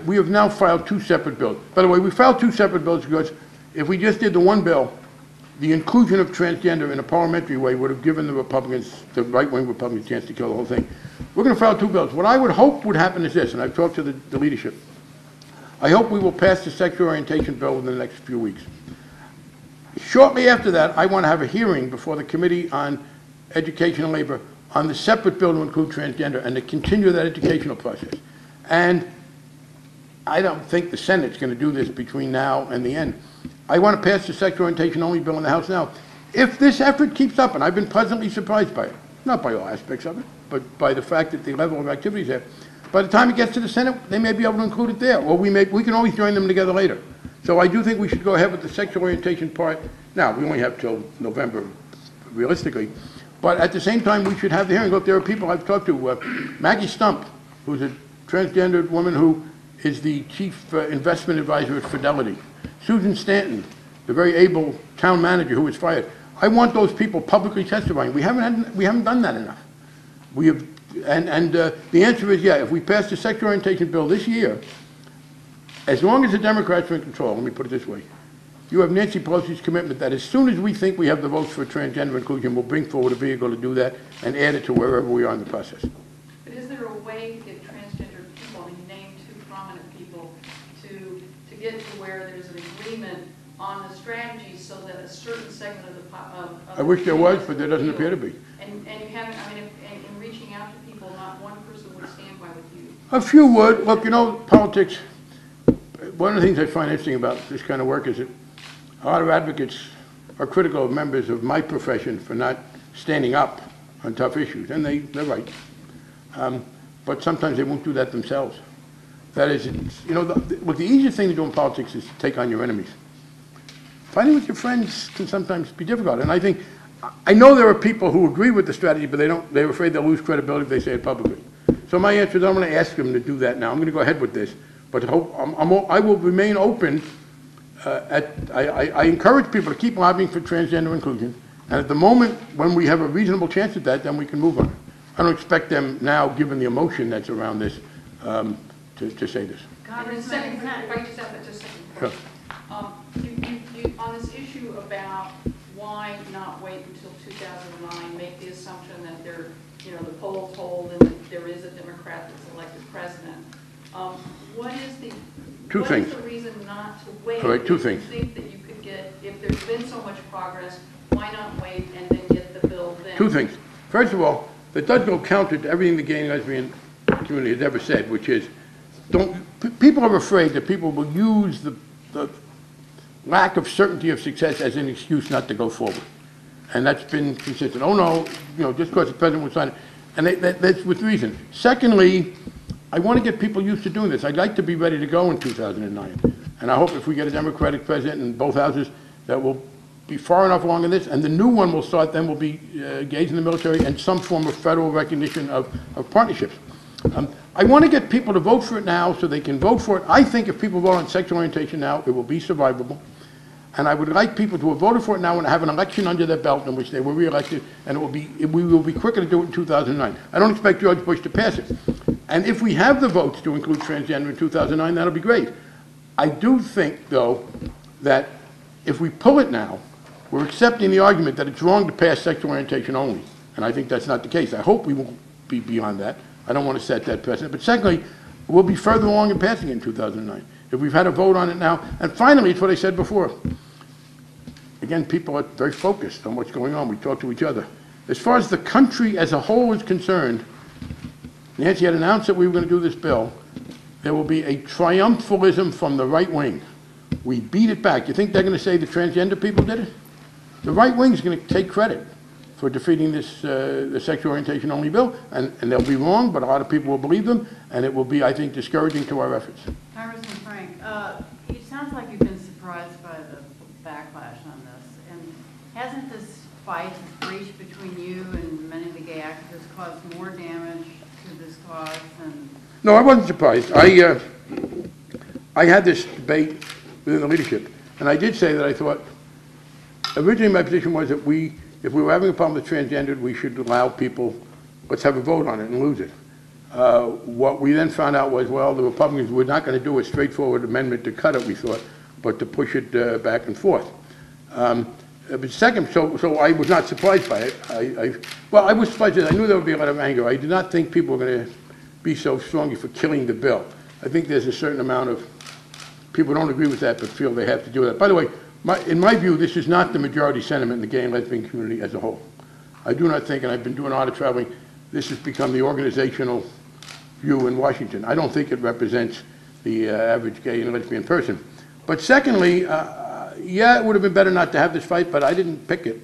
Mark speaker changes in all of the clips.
Speaker 1: we have now filed 2 separate bills. By the way, we filed 2 separate bills because if we just did the one bill, the inclusion of transgender in a parliamentary way would have given the Republicans, the right-wing Republicans, a chance to kill the whole thing. We're going to file 2 bills. What I would hope would happen is this, and I've talked to the leadership. I hope we will pass the sexual orientation bill within the next few weeks. Shortly after that, I want to have a hearing before the Committee on Education and Labor on the separate bill to include transgender and to continue that educational process. And I don't think the Senate's going to do this between now and the end. I want to pass the sexual orientation only bill in the House now. If this effort keeps up, and I've been pleasantly surprised by it, not by all aspects of it, but by the fact that the level of activity is there, by the time it gets to the Senate, they may be able to include it there, or we can always join them together later. So I do think we should go ahead with the sexual orientation part. Now, we only have till November, realistically, but at the same time, we should have the hearing. Look, there are people I've talked to, Maggie Stump, who's a transgendered woman who is the chief investment advisor at Fidelity. Susan Stanton, the very able town manager who was fired. I want those people publicly testifying. We haven't done that enough. We have, and the answer is yeah. If we pass the sexual orientation bill this year, as long as the Democrats are in control, let me put it this way, you have Nancy Pelosi's commitment that as soon as we think we have the votes for transgender inclusion, we'll bring forward a vehicle to do that and add it to wherever we are in the process.
Speaker 2: But is there a way to get transgender people, and you name 2 prominent people, to get to where there's an agreement on the strategy so that a certain segment of the
Speaker 1: I wish there was, but there doesn't appear to be.
Speaker 2: And you haven't, I mean, in reaching out to people, not one person would stand by with you.
Speaker 1: A few would. Look, you know, politics, one of the things I find interesting about this kind of work is that a lot of advocates are critical of members of my profession for not standing up on tough issues, and they're right. But sometimes they won't do that themselves. That is, you know, the easiest thing to do in politics is to take on your enemies. Fighting with your friends can sometimes be difficult, and I know there are people who agree with the strategy, but they're afraid they'll lose credibility if they say it publicly. So my answer is I'm going to ask them to do that now. I'm going to go ahead with this, but I will remain open. I encourage people to keep lobbying for transgender inclusion, and at the moment when we have a reasonable chance at that, then we can move on it. I don't expect them now, given the emotion that's around this, to say this.
Speaker 2: Congressman, if I just have just a second question. Sure. On this issue about why not wait until 2009, make the assumption that there, you know, the polls hold and that there is a Democrat that's elected president. What is the reason not to wait?
Speaker 1: All right, 2 things.
Speaker 2: If you think that you could get, if there's been so much progress, why not wait and then get the bill then?
Speaker 1: 2 things. First of all, that does go counter to everything the gay and lesbian community has ever said, which is, people are afraid that people will use the lack of certainty of success as an excuse not to go forward. And that's been consistent. Oh no, you know, just because the president would sign it. And that's with reason. Secondly, I want to get people used to doing this. I'd like to be ready to go in 2009. And I hope if we get a Democratic president in both houses that will be far enough along in this, and the new one will start, then will be engaged in the military and some form of federal recognition of partnerships. I want to get people to vote for it now so they can vote for it. I think if people vote on sexual orientation now, it will be survivable. And I would like people to have voted for it now and have an election under their belt in which they were reelected, and we will be quicker to do it in 2009. I don't expect George Bush to pass it. And if we have the votes to include transgender in 2009, that'll be great. I do think, though, that if we pull it now, we're accepting the argument that it's wrong to pass sexual orientation only. And I think that's not the case. I hope we won't be beyond that. I don't want to set that precedent. But secondly, we'll be further along in passing it in 2009. If we've had a vote on it now. And finally, it's what I said before. Again, people are very focused on what's going on. We talk to each other. As far as the country as a whole is concerned, Nancy had announced that we were going to do this bill. There will be a triumphalism from the right wing. We beat it back. You think they're going to say the transgender people did it? The right wing is going to take credit for defeating this the sexual orientation only bill, and they'll be wrong, but a lot of people will believe them, and it will be, I think, discouraging to our efforts.
Speaker 3: Congressman Frank, it sounds like you've been surprised by the backlash on this, and hasn't this fight, this breach between you and many of the gay activists caused more damage to this cause? And
Speaker 1: no, I wasn't surprised. I had this debate within the leadership, and I did say that I thought, originally my position was that if we were having a problem with transgender, we should allow people, let's have a vote on it and lose it. What we then found out was, well, the Republicans were not going to do a straightforward amendment to cut it, we thought, but to push it back and forth. But second, so I was not surprised by it. Well, I was surprised. I knew there would be a lot of anger. I did not think people were going to be so strongly for killing the bill. I think there's a certain amount of people who don't agree with that but feel they have to do that. By the way, in my view, this is not the majority sentiment in the gay and lesbian community as a whole. I do not think, and I've been doing a lot of traveling, this has become the organizational view in Washington. I don't think it represents the average gay and lesbian person. But secondly, yeah, it would have been better not to have this fight, but I didn't pick it.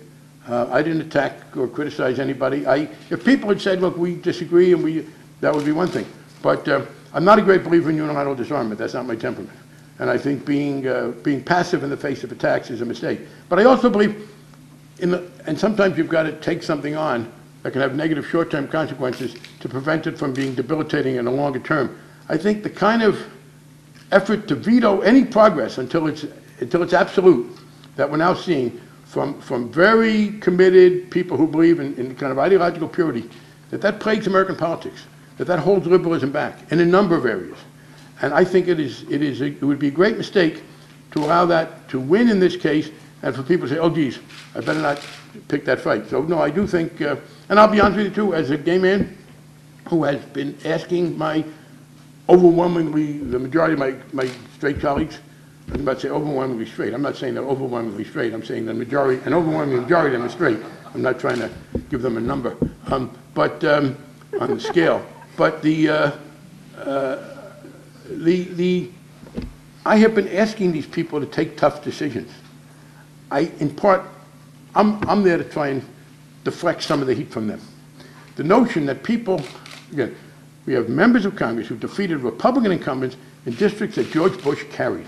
Speaker 1: I didn't attack or criticize anybody. If people had said, look, we disagree, and that would be one thing. But I'm not a great believer in unilateral disarmament. That's not my temperament. And I think being passive in the face of attacks is a mistake. But I also believe, and sometimes you've got to take something on that can have negative short-term consequences to prevent it from being debilitating in the longer term. I think the kind of effort to veto any progress until it's absolute that we're now seeing from very committed people who believe in kind of ideological purity, that plagues American politics, that holds liberalism back in a number of areas. And I think it would be a great mistake to allow that to win in this case, and for people to say, oh, geez, I better not pick that fight. So, no, I do think, and I'll be honest with you, too, as a gay man who has been asking the majority of my straight colleagues, I'm about to say overwhelmingly straight. I'm not saying they're overwhelmingly straight. I'm saying the majority, an overwhelming majority of them are straight. I'm not trying to give them a number, but on the scale. But I have been asking these people to take tough decisions. In part, I'm there to try and deflect some of the heat from them. The notion that people, again, we have members of Congress who defeated Republican incumbents in districts that George Bush carried.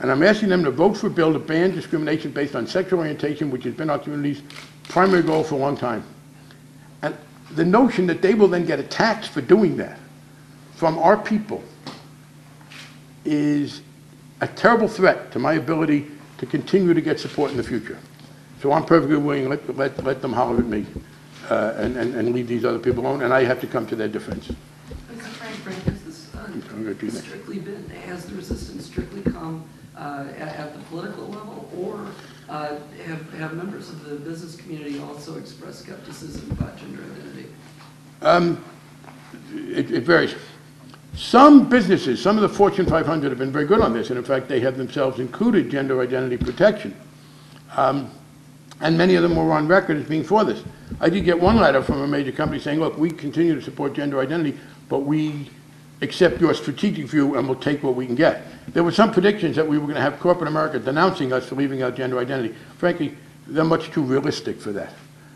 Speaker 1: And I'm asking them to vote for a bill to ban discrimination based on sexual orientation, which has been our community's primary goal for a long time. And the notion that they will then get attacked for doing that from our people is a terrible threat to my ability to continue to get support in the future. So I'm perfectly willing to let them holler at me and leave these other people alone, and I have to come to their defense.
Speaker 4: Mr. Frank, has the resistance strictly come at the political level, or have members of the business community also expressed skepticism about gender identity?
Speaker 1: It varies. Some businesses, some of the Fortune 500 have been very good on this, and in fact they have themselves included gender identity protection. And many of them were on record as being for this. I did get one letter from a major company saying, look, we continue to support gender identity, but we accept your strategic view and we'll take what we can get. There were some predictions that we were going to have corporate America denouncing us for leaving out gender identity. Frankly, they're much too realistic for that.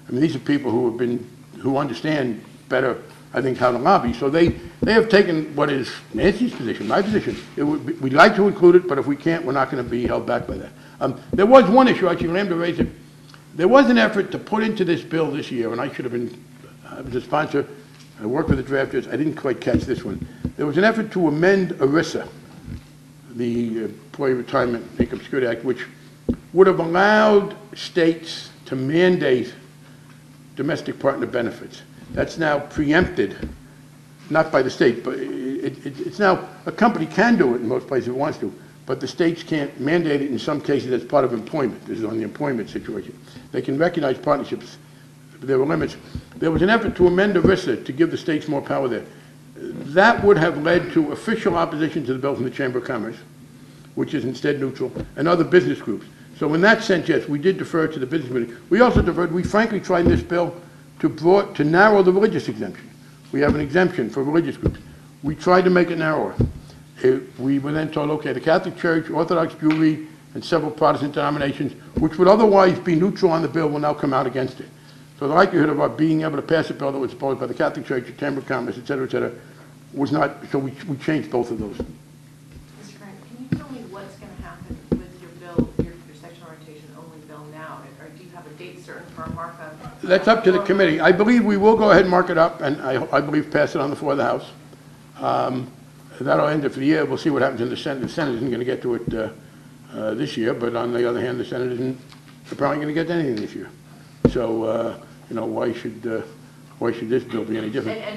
Speaker 1: I mean, these are people who understand better, I think, how to lobby. So they have taken what is Nancy's position, my position. We'd like to include it, but if we can't, we're not going to be held back by that. There was one issue, actually, Lambda raised it. There was an effort to put into this bill this year, and I should have been, I was a sponsor, I worked with the drafters, I didn't quite catch this one. There was an effort to amend ERISA, the Employee Retirement Income Security Act, which would have allowed states to mandate domestic partner benefits. That's now preempted, not by the state, but it's now, a company can do it in most places if it wants to, but the states can't mandate it in some cases as part of employment. This is on the employment situation. They can recognize partnerships, but there were limits. There was an effort to amend ERISA to give the states more power there. That would have led to official opposition to the bill from the Chamber of Commerce, which is instead neutral, and other business groups. So in that sense, yes, we did defer to the business community. We also deferred, we frankly tried in this bill to narrow the religious exemption. We have an exemption for religious groups. We tried to make it narrower. We were then told, okay, the Catholic Church, Orthodox Jewry, and several Protestant denominations, which would otherwise be neutral on the bill, will now come out against it. So the likelihood of our being able to pass a bill that was opposed by the Catholic Church, the Chamber of Commerce, et cetera, was not, so we changed both of those.
Speaker 5: Mr. Frank, can you tell me what's going to happen with your bill, your sexual orientation only bill now? Or do you have a date certain for a markup?
Speaker 1: That's up to the committee. I believe we will go ahead and mark it up, and I believe pass it on the floor of the House. That'll end it for the year. We'll see what happens in the Senate. The Senate isn't going to get to it this year, but on the other hand, the Senate isn't probably going to get to anything this year. So, why should this bill be any different?
Speaker 5: And